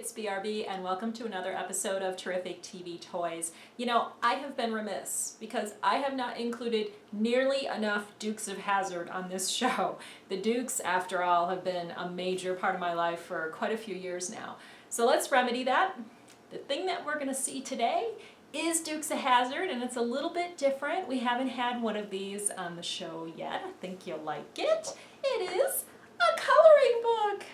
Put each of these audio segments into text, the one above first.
it's BRB and welcome to another episode of Terrific TV Toys. You know, I have been remiss because I have not included nearly enough Dukes of Hazzard on this show. The Dukes, after all, have been a major part of my life for quite a few years now. So let's remedy that. The thing that we're going to see today is Dukes of Hazzard, and it's a little bit different. We haven't had one of these on the show yet. I think you'll like it. It is a coloring book.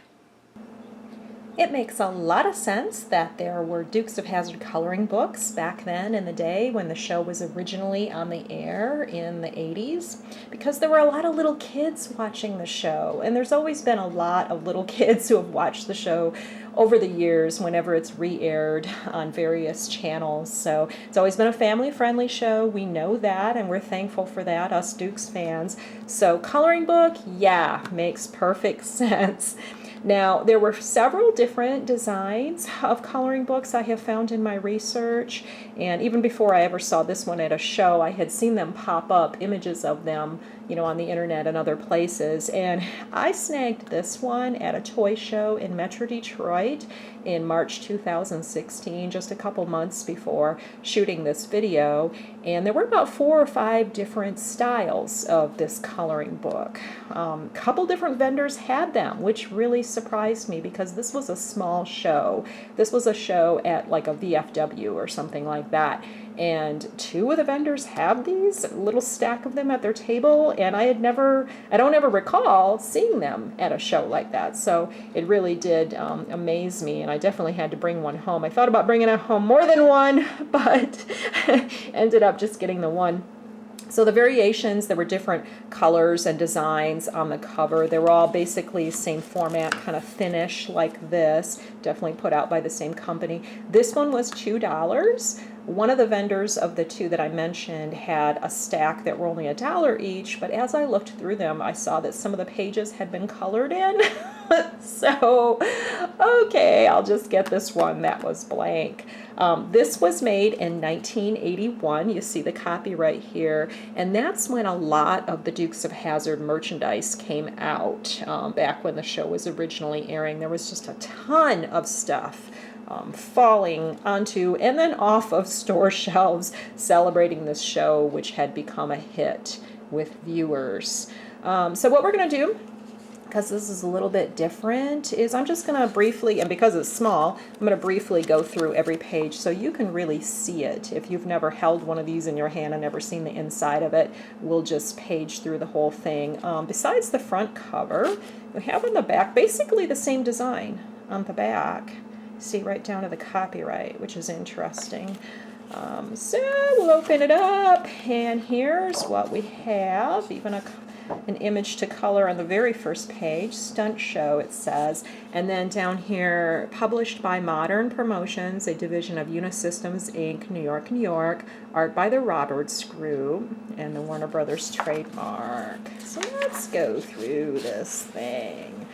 It makes a lot of sense that there were Dukes of Hazzard coloring books back then in the day when the show was originally on the air in the 80s, because there were a lot of little kids watching the show, and there's always been a lot of little kids who have watched the show over the years whenever it's re-aired on various channels. So it's always been a family-friendly show. We know that, and we're thankful for that, us Dukes fans. So coloring book, yeah, makes perfect sense. Now, there were several different designs of coloring books I have found in my research, and even before I ever saw this one at a show, I had seen them pop up, images of them, you know, on the internet and other places, and I snagged this one at a toy show in Metro Detroit in March 2016, just a couple months before shooting this video, and there were about 4 or 5 different styles of this coloring book. Couple different vendors had them, which really surprised me because this was a small show. This was a show at like a VFW or something like that, and 2 of the vendors have these, a little stack of them at their table, and I don't ever recall seeing them at a show like that. So it really did amaze me, and I definitely had to bring one home. I thought about bringing it home more than one, but ended up just getting the one. So the variations, there were different colors and designs on the cover. They were all basically same format, kind of finish like this, definitely put out by the same company. This one was $2. One of the vendors of the 2 that I mentioned had a stack that were only $1 each, but as I looked through them, I saw that some of the pages had been colored in. So, okay, I'll just get this one that was blank. This was made in 1981. You see the copyright here, and that's when a lot of the Dukes of Hazzard merchandise came out. Back when the show was originally airing, there was just a ton of stuff falling onto and then off of store shelves celebrating this show, which had become a hit with viewers. So what we're going to do, because this is a little bit different, is I'm just going to briefly, and because it's small, I'm going to briefly go through every page so you can really see it. If you've never held one of these in your hand and never seen the inside of it, we'll just page through the whole thing. Besides the front cover, we have on the back basically the same design on the back. See right down to the copyright, which is interesting. So we'll open it up, and here's what we have. Even an image to color on the very first page, stunt show it says, and then down here, published by Modern Promotions, a division of Unisystems Inc., New York, New York, art by the Roberts Group, and the Warner Brothers trademark. So let's go through this thing.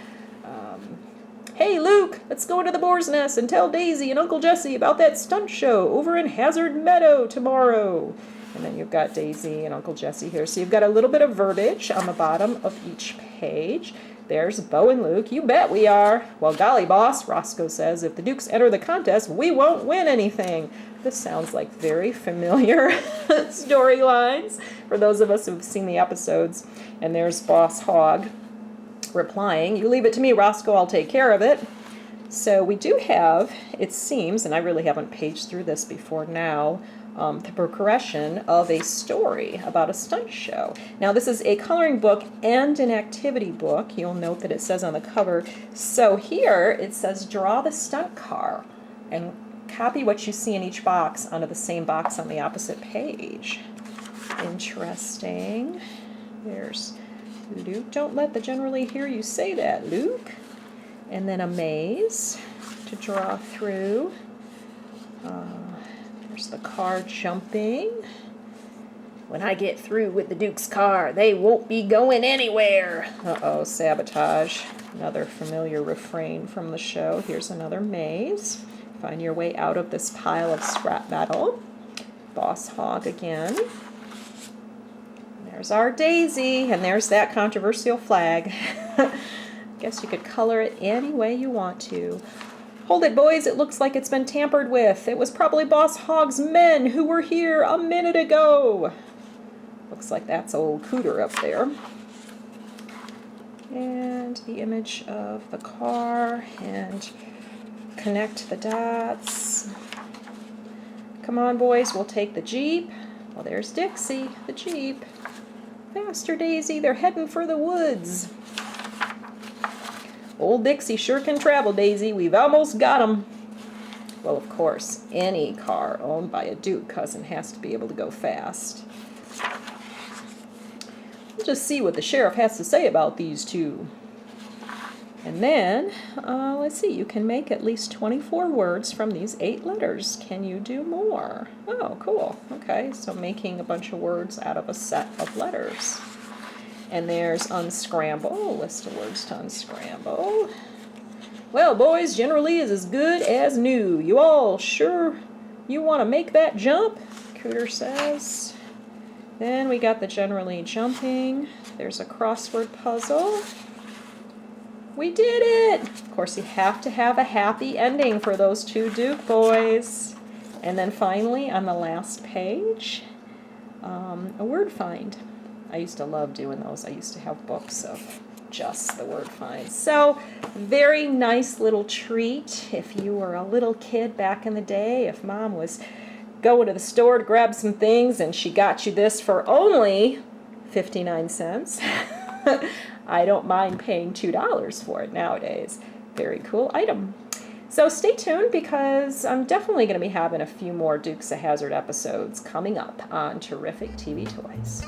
Hey Luke, let's go into the boar's nest and tell Daisy and Uncle Jesse about that stunt show over in Hazard Meadow tomorrow. And then you've got Daisy and Uncle Jesse here. So you've got a little bit of verbiage on the bottom of each page. There's Bo and Luke. You bet we are. Well, golly, boss, Roscoe says, if the Dukes enter the contest, we won't win anything. This sounds like very familiar storylines for those of us who've seen the episodes. And there's Boss Hogg replying, you leave it to me, Roscoe, I'll take care of it. So we do have, it seems, and I really haven't paged through this before now, the progression of a story about a stunt show. Now this is a coloring book and an activity book. You'll note that it says on the cover. So here it says draw the stunt car and copy what you see in each box onto the same box on the opposite page. Interesting. There's Luke, don't let the generally hear you say that, Luke. And then a maze to draw through. There's the car jumping. When I get through with the Duke's car, they won't be going anywhere. Uh-oh, sabotage. Another familiar refrain from the show. Here's another maze. Find your way out of this pile of scrap metal. Boss Hogg again. There's our Daisy, and there's that controversial flag. Guess you could color it any way you want to. Hold it, boys. It looks like it's been tampered with. It was probably Boss Hogg's men who were here a minute ago. Looks like that's old Cooter up there. And the image of the car, and connect the dots. Come on, boys, we'll take the Jeep. Well, there's Dixie, the Jeep. Faster, Daisy, they're heading for the woods. Old Dixie sure can travel, Daisy. We've almost got him. Well, of course, any car owned by a Duke cousin has to be able to go fast. We'll just see what the sheriff has to say about these two. And then, let's see, you can make at least 24 words from these 8 letters. Can you do more? Oh, cool. Okay, so making a bunch of words out of a set of letters. And there's unscramble, list of words to unscramble. Well, boys, generally is as good as new. You all sure you want to make that jump? Cooter says. Then we got the generally jumping. There's a crossword puzzle. We did it! Of course, you have to have a happy ending for those 2 Duke boys. And then finally, on the last page, a word find. I used to love doing those. I used to have books of just the word finds. So, very nice little treat if you were a little kid back in the day, if Mom was going to the store to grab some things and she got you this for only 59 cents. I don't mind paying $2 for it nowadays. Very cool item. So stay tuned because I'm definitely going to be having a few more Dukes of Hazzard episodes coming up on Terrific TV Toys.